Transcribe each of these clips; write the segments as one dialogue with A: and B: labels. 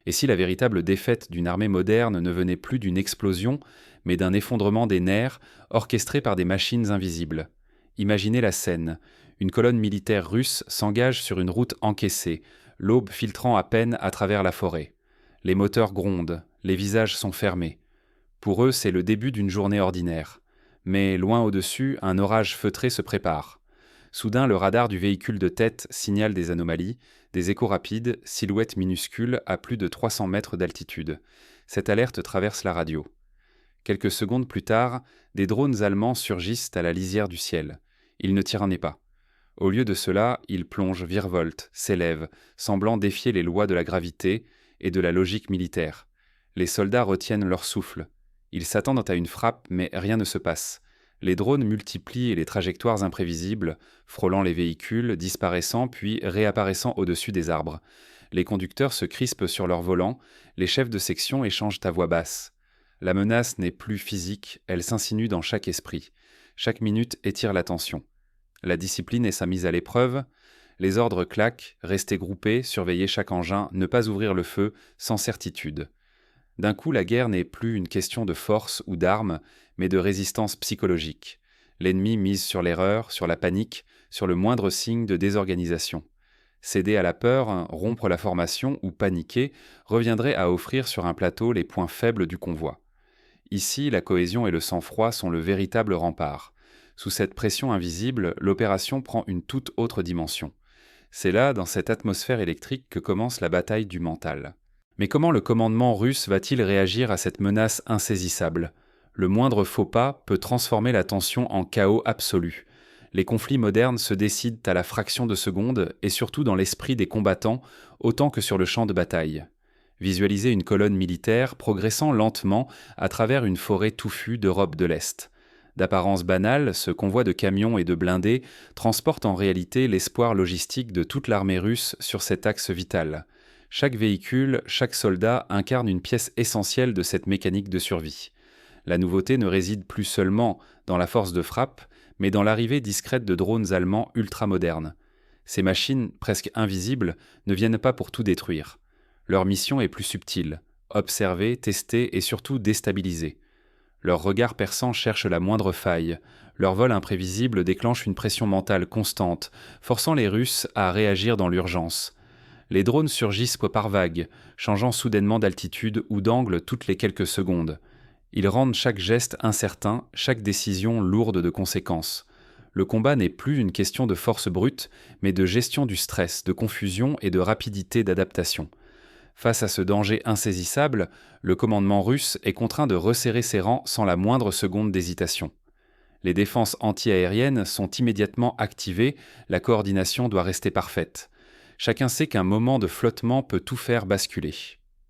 A: Et si la véritable défaite d'une armée moderne ne venait plus d'une explosion, mais d'un effondrement des nerfs orchestré par des machines invisibles? Imaginez la scène. Une colonne militaire russe s'engage sur une route encaissée, l'aube filtrant à peine à travers la forêt. Les moteurs grondent, les visages sont fermés. Pour eux, c'est le début d'une journée ordinaire. Mais loin au-dessus, un orage feutré se prépare. Soudain, le radar du véhicule de tête signale des anomalies, des échos rapides, silhouettes minuscules à plus de 300 mètres d'altitude. Cette alerte traverse la radio. Quelques secondes plus tard, des drones allemands surgissent à la lisière du ciel. Ils ne tyrannaient pas. Au lieu de cela, ils plongent, virevoltent, s'élèvent, semblant défier les lois de la gravité et de la logique militaire. Les soldats retiennent leur souffle. Ils s'attendent à une frappe, mais rien ne se passe. Les drones multiplient les trajectoires imprévisibles, frôlant les véhicules, disparaissant puis réapparaissant au-dessus des arbres. Les conducteurs se crispent sur leur volant, les chefs de section échangent à voix basse. La menace n'est plus physique, elle s'insinue dans chaque esprit. Chaque minute étire la tension. La discipline est sa mise à l'épreuve. Les ordres claquent, rester groupés, surveiller chaque engin, ne pas ouvrir le feu, sans certitude. D'un coup, la guerre n'est plus une question de force ou d'armes, mais de résistance psychologique. L'ennemi mise sur l'erreur, sur la panique, sur le moindre signe de désorganisation. Céder à la peur, rompre la formation ou paniquer reviendrait à offrir sur un plateau les points faibles du convoi. Ici, la cohésion et le sang-froid sont le véritable rempart. Sous cette pression invisible, l'opération prend une toute autre dimension. C'est là, dans cette atmosphère électrique, que commence la bataille du mental. Mais comment le commandement russe va-t-il réagir à cette menace insaisissable? Le moindre faux pas peut transformer la tension en chaos absolu. Les conflits modernes se décident à la fraction de seconde et surtout dans l'esprit des combattants autant que sur le champ de bataille. Visualisez une colonne militaire progressant lentement à travers une forêt touffue d'Europe de l'Est. D'apparence banale, ce convoi de camions et de blindés transporte en réalité l'espoir logistique de toute l'armée russe sur cet axe vital. Chaque véhicule, chaque soldat incarne une pièce essentielle de cette mécanique de survie. La nouveauté ne réside plus seulement dans la force de frappe, mais dans l'arrivée discrète de drones allemands ultramodernes. Ces machines, presque invisibles, ne viennent pas pour tout détruire. Leur mission est plus subtile: observer, tester et surtout déstabiliser. Leur regard perçant cherche la moindre faille. Leur vol imprévisible déclenche une pression mentale constante, forçant les Russes à réagir dans l'urgence. Les drones surgissent par vagues, changeant soudainement d'altitude ou d'angle toutes les quelques secondes. Ils rendent chaque geste incertain, chaque décision lourde de conséquences. Le combat n'est plus une question de force brute, mais de gestion du stress, de confusion et de rapidité d'adaptation. Face à ce danger insaisissable, le commandement russe est contraint de resserrer ses rangs sans la moindre seconde d'hésitation. Les défenses anti-aériennes sont immédiatement activées, la coordination doit rester parfaite. Chacun sait qu'un moment de flottement peut tout faire basculer.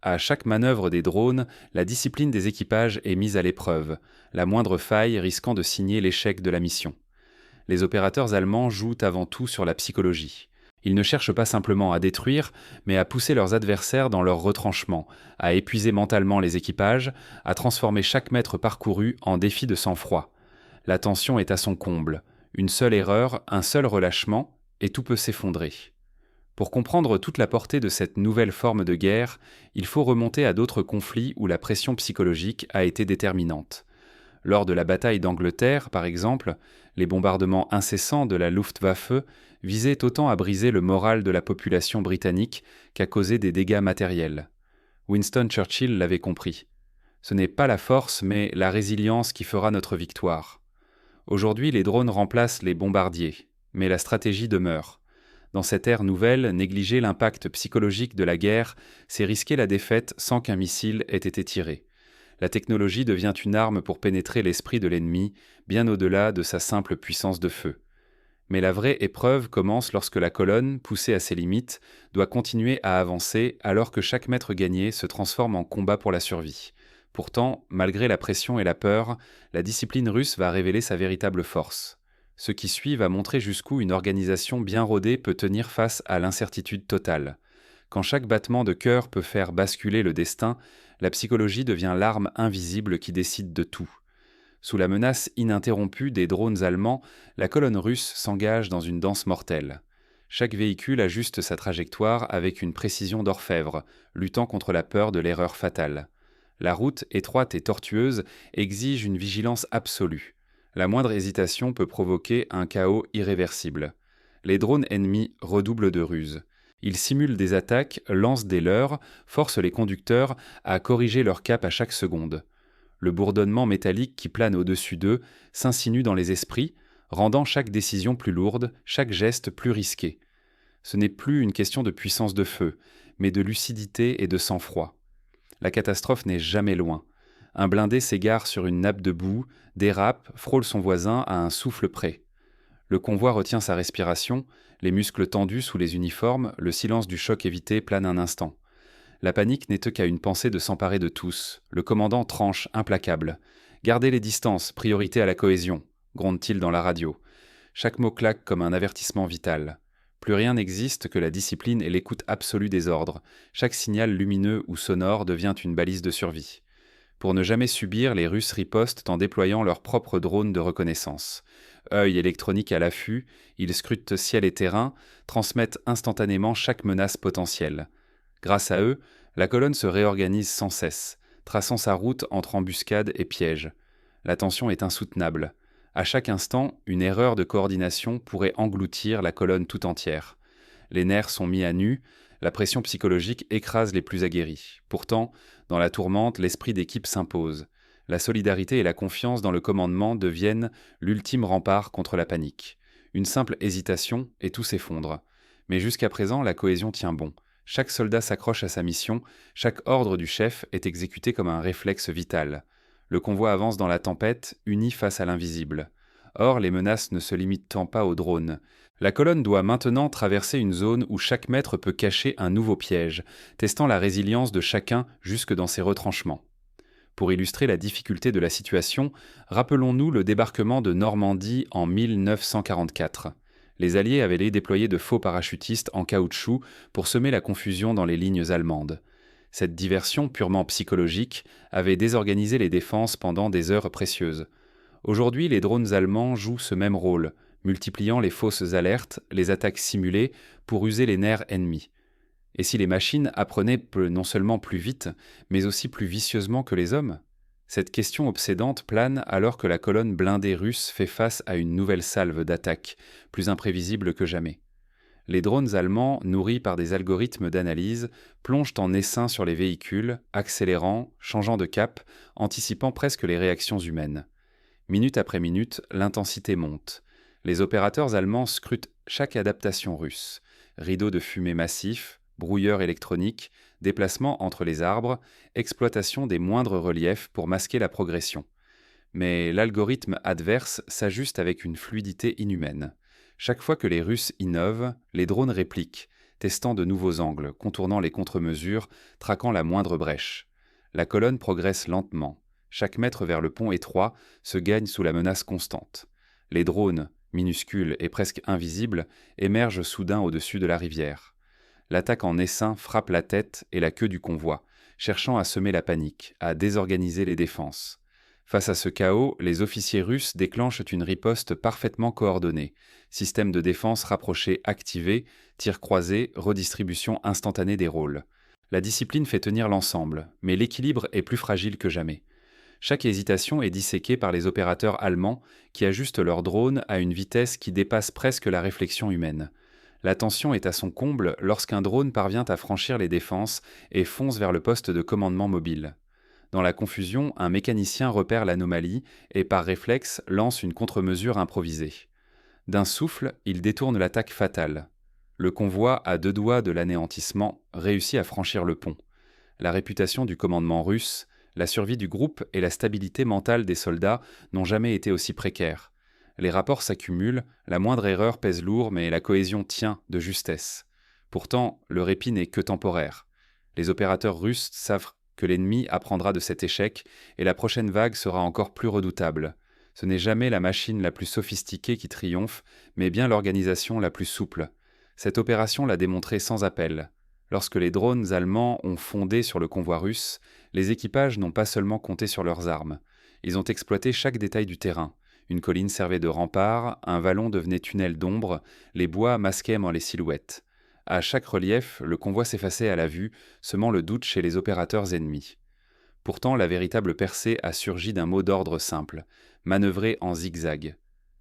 A: À chaque manœuvre des drones, la discipline des équipages est mise à l'épreuve, la moindre faille risquant de signer l'échec de la mission. Les opérateurs allemands jouent avant tout sur la psychologie. Ils ne cherchent pas simplement à détruire, mais à pousser leurs adversaires dans leur retranchement, à épuiser mentalement les équipages, à transformer chaque mètre parcouru en défi de sang-froid. La tension est à son comble. Une seule erreur, un seul relâchement, et tout peut s'effondrer. Pour comprendre toute la portée de cette nouvelle forme de guerre, il faut remonter à d'autres conflits où la pression psychologique a été déterminante. Lors de la bataille d'Angleterre, par exemple, les bombardements incessants de la Luftwaffe visaient autant à briser le moral de la population britannique qu'à causer des dégâts matériels. Winston Churchill l'avait compris. Ce n'est pas la force, mais la résilience qui fera notre victoire. Aujourd'hui, les drones remplacent les bombardiers, mais la stratégie demeure. Dans cette ère nouvelle, négliger l'impact psychologique de la guerre, c'est risquer la défaite sans qu'un missile ait été tiré. La technologie devient une arme pour pénétrer l'esprit de l'ennemi, bien au-delà de sa simple puissance de feu. Mais la vraie épreuve commence lorsque la colonne, poussée à ses limites, doit continuer à avancer alors que chaque mètre gagné se transforme en combat pour la survie. Pourtant, malgré la pression et la peur, la discipline russe va révéler sa véritable force. Ce qui suit va montrer jusqu'où une organisation bien rodée peut tenir face à l'incertitude totale. Quand chaque battement de cœur peut faire basculer le destin, la psychologie devient l'arme invisible qui décide de tout. Sous la menace ininterrompue des drones allemands, la colonne russe s'engage dans une danse mortelle. Chaque véhicule ajuste sa trajectoire avec une précision d'orfèvre, luttant contre la peur de l'erreur fatale. La route, étroite et tortueuse, exige une vigilance absolue. La moindre hésitation peut provoquer un chaos irréversible. Les drones ennemis redoublent de ruses. Ils simulent des attaques, lancent des leurres, forcent les conducteurs à corriger leur cap à chaque seconde. Le bourdonnement métallique qui plane au-dessus d'eux s'insinue dans les esprits, rendant chaque décision plus lourde, chaque geste plus risqué. Ce n'est plus une question de puissance de feu, mais de lucidité et de sang-froid. La catastrophe n'est jamais loin. Un blindé s'égare sur une nappe de boue, dérape, frôle son voisin à un souffle près. Le convoi retient sa respiration, les muscles tendus sous les uniformes, le silence du choc évité plane un instant. La panique n'est qu'à une pensée de s'emparer de tous. Le commandant tranche, implacable. « Gardez les distances, priorité à la cohésion », gronde-t-il dans la radio. Chaque mot claque comme un avertissement vital. Plus rien n'existe que la discipline et l'écoute absolue des ordres. Chaque signal lumineux ou sonore devient une balise de survie. Pour ne jamais subir, les Russes ripostent en déployant leurs propres drones de reconnaissance. Œil électronique à l'affût, ils scrutent ciel et terrain, transmettent instantanément chaque menace potentielle. Grâce à eux, la colonne se réorganise sans cesse, traçant sa route entre embuscades et pièges. La tension est insoutenable. À chaque instant, une erreur de coordination pourrait engloutir la colonne tout entière. Les nerfs sont mis à nu, la pression psychologique écrase les plus aguerris. Pourtant, dans la tourmente, l'esprit d'équipe s'impose. La solidarité et la confiance dans le commandement deviennent l'ultime rempart contre la panique. Une simple hésitation et tout s'effondre. Mais jusqu'à présent, la cohésion tient bon. Chaque soldat s'accroche à sa mission, chaque ordre du chef est exécuté comme un réflexe vital. Le convoi avance dans la tempête, uni face à l'invisible. Or, les menaces ne se limitent tant pas aux drones. La colonne doit maintenant traverser une zone où chaque mètre peut cacher un nouveau piège, testant la résilience de chacun jusque dans ses retranchements. Pour illustrer la difficulté de la situation, rappelons-nous le débarquement de Normandie en 1944. Les Alliés avaient déployé de faux parachutistes en caoutchouc pour semer la confusion dans les lignes allemandes. Cette diversion purement psychologique avait désorganisé les défenses pendant des heures précieuses. Aujourd'hui, les drones allemands jouent ce même rôle, multipliant les fausses alertes, les attaques simulées pour user les nerfs ennemis. Et si les machines apprenaient non seulement plus vite, mais aussi plus vicieusement que les hommes ? Cette question obsédante plane alors que la colonne blindée russe fait face à une nouvelle salve d'attaques, plus imprévisible que jamais. Les drones allemands, nourris par des algorithmes d'analyse, plongent en essaim sur les véhicules, accélérant, changeant de cap, anticipant presque les réactions humaines. Minute après minute, l'intensité monte. Les opérateurs allemands scrutent chaque adaptation russe. Rideaux de fumée massifs, brouilleurs électroniques, déplacements entre les arbres, exploitation des moindres reliefs pour masquer la progression. Mais l'algorithme adverse s'ajuste avec une fluidité inhumaine. Chaque fois que les Russes innovent, les drones répliquent, testant de nouveaux angles, contournant les contre-mesures, traquant la moindre brèche. La colonne progresse lentement. Chaque mètre vers le pont étroit se gagne sous la menace constante. Les drones, minuscules et presque invisibles, émergent soudain au-dessus de la rivière. L'attaque en essaim frappe la tête et la queue du convoi, cherchant à semer la panique, à désorganiser les défenses. Face à ce chaos, les officiers russes déclenchent une riposte parfaitement coordonnée. Système de défense rapproché activé, tirs croisés, redistribution instantanée des rôles. La discipline fait tenir l'ensemble, mais l'équilibre est plus fragile que jamais. Chaque hésitation est disséquée par les opérateurs allemands qui ajustent leurs drones à une vitesse qui dépasse presque la réflexion humaine. La tension est à son comble lorsqu'un drone parvient à franchir les défenses et fonce vers le poste de commandement mobile. Dans la confusion, un mécanicien repère l'anomalie et par réflexe lance une contre-mesure improvisée. D'un souffle, il détourne l'attaque fatale. Le convoi, à 2 doigts de l'anéantissement, réussit à franchir le pont. La réputation du commandement russe, la survie du groupe et la stabilité mentale des soldats n'ont jamais été aussi précaires. Les rapports s'accumulent, la moindre erreur pèse lourd, mais la cohésion tient de justesse. Pourtant, le répit n'est que temporaire. Les opérateurs russes savent que l'ennemi apprendra de cet échec et la prochaine vague sera encore plus redoutable. Ce n'est jamais la machine la plus sophistiquée qui triomphe, mais bien l'organisation la plus souple. Cette opération l'a démontré sans appel. Lorsque les drones allemands ont fondé sur le convoi russe, les équipages n'ont pas seulement compté sur leurs armes. Ils ont exploité chaque détail du terrain. Une colline servait de rempart, un vallon devenait tunnel d'ombre, les bois masquaient les silhouettes. À chaque relief, le convoi s'effaçait à la vue, semant le doute chez les opérateurs ennemis. Pourtant, la véritable percée a surgi d'un mot d'ordre simple, manœuvrer en zigzag.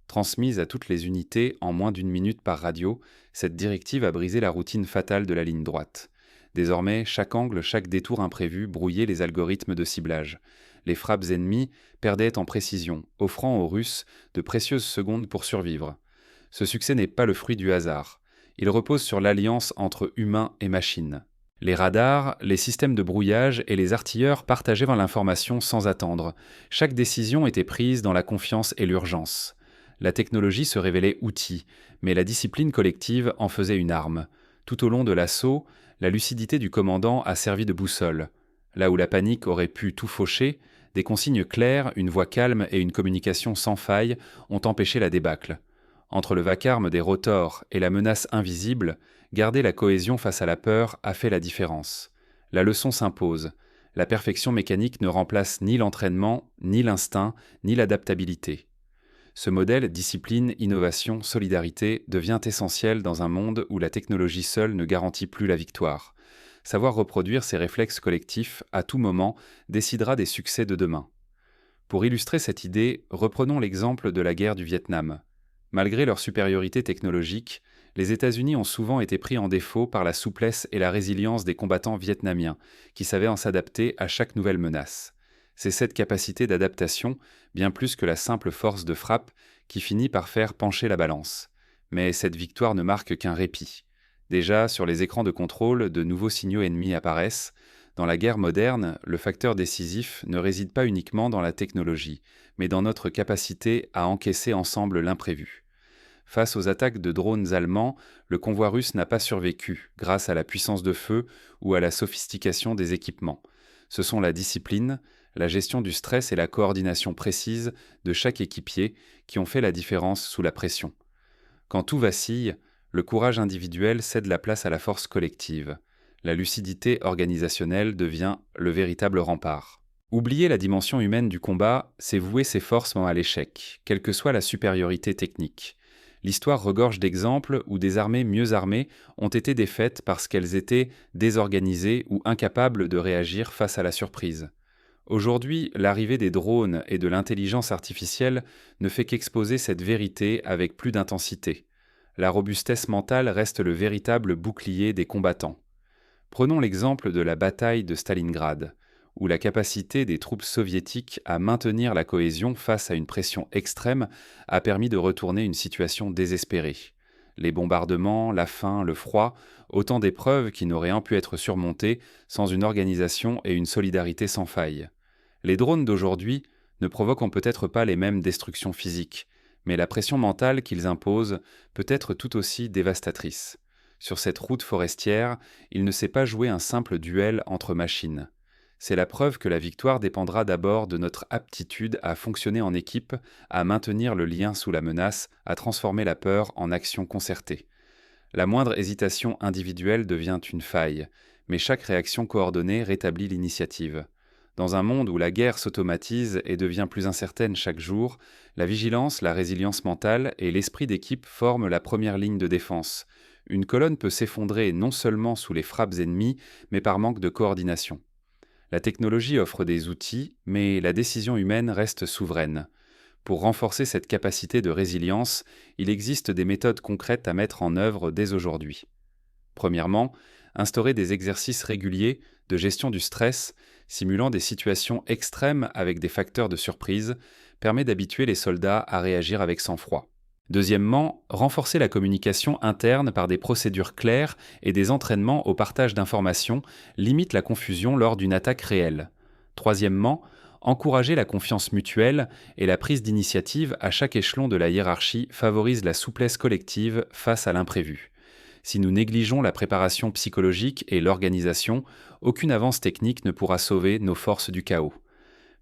A: Transmise à toutes les unités en moins d'une minute par radio, cette directive a brisé la routine fatale de la ligne droite. Désormais, chaque angle, chaque détour imprévu brouillait les algorithmes de ciblage. Les frappes ennemies perdaient en précision, offrant aux Russes de précieuses secondes pour survivre. Ce succès n'est pas le fruit du hasard. Il repose sur l'alliance entre humains et machines. Les radars, les systèmes de brouillage et les artilleurs partageaient l'information sans attendre. Chaque décision était prise dans la confiance et l'urgence. La technologie se révélait outil, mais la discipline collective en faisait une arme. Tout au long de l'assaut, la lucidité du commandant a servi de boussole. Là où la panique aurait pu tout faucher, des consignes claires, une voix calme et une communication sans faille ont empêché la débâcle. Entre le vacarme des rotors et la menace invisible, garder la cohésion face à la peur a fait la différence. La leçon s'impose. La perfection mécanique ne remplace ni l'entraînement, ni l'instinct, ni l'adaptabilité. Ce modèle discipline, innovation, solidarité devient essentiel dans un monde où la technologie seule ne garantit plus la victoire. Savoir reproduire ces réflexes collectifs à tout moment décidera des succès de demain. Pour illustrer cette idée, reprenons l'exemple de la guerre du Vietnam. Malgré leur supériorité technologique, les États-Unis ont souvent été pris en défaut par la souplesse et la résilience des combattants vietnamiens, qui savaient s'adapter à chaque nouvelle menace. C'est cette capacité d'adaptation, bien plus que la simple force de frappe, qui finit par faire pencher la balance. Mais cette victoire ne marque qu'un répit. Déjà, sur les écrans de contrôle, de nouveaux signaux ennemis apparaissent. Dans la guerre moderne, le facteur décisif ne réside pas uniquement dans la technologie, mais dans notre capacité à encaisser ensemble l'imprévu. Face aux attaques de drones allemands, le convoi russe n'a pas survécu grâce à la puissance de feu ou à la sophistication des équipements. Ce sont la discipline, la gestion du stress et la coordination précise de chaque équipier qui ont fait la différence sous la pression. Quand tout vacille, le courage individuel cède la place à la force collective. La lucidité organisationnelle devient le véritable rempart. Oublier la dimension humaine du combat, c'est vouer ses forces à l'échec, quelle que soit la supériorité technique. L'histoire regorge d'exemples où des armées mieux armées ont été défaites parce qu'elles étaient désorganisées ou incapables de réagir face à la surprise. Aujourd'hui, l'arrivée des drones et de l'intelligence artificielle ne fait qu'exposer cette vérité avec plus d'intensité. La robustesse mentale reste le véritable bouclier des combattants. Prenons l'exemple de la bataille de Stalingrad, où la capacité des troupes soviétiques à maintenir la cohésion face à une pression extrême a permis de retourner une situation désespérée. Les bombardements, la faim, le froid, autant d'épreuves qui n'auraient pu être surmontées sans une organisation et une solidarité sans faille. Les drones d'aujourd'hui ne provoquent peut-être pas les mêmes destructions physiques, mais la pression mentale qu'ils imposent peut être tout aussi dévastatrice. Sur cette route forestière, il ne s'est pas joué un simple duel entre machines. C'est la preuve que la victoire dépendra d'abord de notre aptitude à fonctionner en équipe, à maintenir le lien sous la menace, à transformer la peur en action concertée. La moindre hésitation individuelle devient une faille, mais chaque réaction coordonnée rétablit l'initiative. Dans un monde où la guerre s'automatise et devient plus incertaine chaque jour, la vigilance, la résilience mentale et l'esprit d'équipe forment la première ligne de défense. Une colonne peut s'effondrer non seulement sous les frappes ennemies, mais par manque de coordination. La technologie offre des outils, mais la décision humaine reste souveraine. Pour renforcer cette capacité de résilience, il existe des méthodes concrètes à mettre en œuvre dès aujourd'hui. Premièrement, instaurer des exercices réguliers de gestion du stress, simulant des situations extrêmes avec des facteurs de surprise, permet d'habituer les soldats à réagir avec sang-froid. Deuxièmement, renforcer la communication interne par des procédures claires et des entraînements au partage d'informations limite la confusion lors d'une attaque réelle. Troisièmement, encourager la confiance mutuelle et la prise d'initiative à chaque échelon de la hiérarchie favorise la souplesse collective face à l'imprévu. Si nous négligeons la préparation psychologique et l'organisation, aucune avance technique ne pourra sauver nos forces du chaos.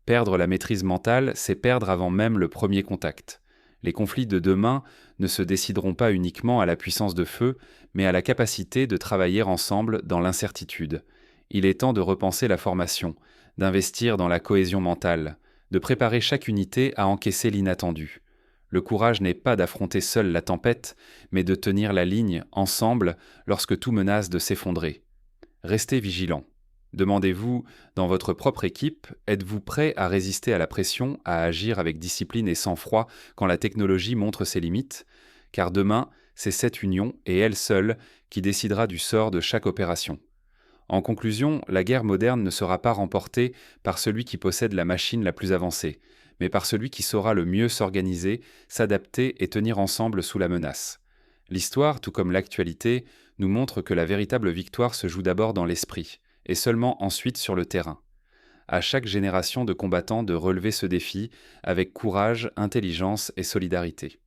A: Perdre la maîtrise mentale, c'est perdre avant même le premier contact. Les conflits de demain ne se décideront pas uniquement à la puissance de feu, mais à la capacité de travailler ensemble dans l'incertitude. Il est temps de repenser la formation, d'investir dans la cohésion mentale, de préparer chaque unité à encaisser l'inattendu. Le courage n'est pas d'affronter seul la tempête, mais de tenir la ligne ensemble lorsque tout menace de s'effondrer. Restez vigilant. Demandez-vous, dans votre propre équipe, êtes-vous prêt à résister à la pression, à agir avec discipline et sang-froid quand la technologie montre ses limites? Car demain, c'est cette union, et elle seule, qui décidera du sort de chaque opération. En conclusion, la guerre moderne ne sera pas remportée par celui qui possède la machine la plus avancée, mais par celui qui saura le mieux s'organiser, s'adapter et tenir ensemble sous la menace. L'histoire, tout comme l'actualité, nous montre que la véritable victoire se joue d'abord dans l'esprit, et seulement ensuite sur le terrain. À chaque génération de combattants de relever ce défi avec courage, intelligence et solidarité.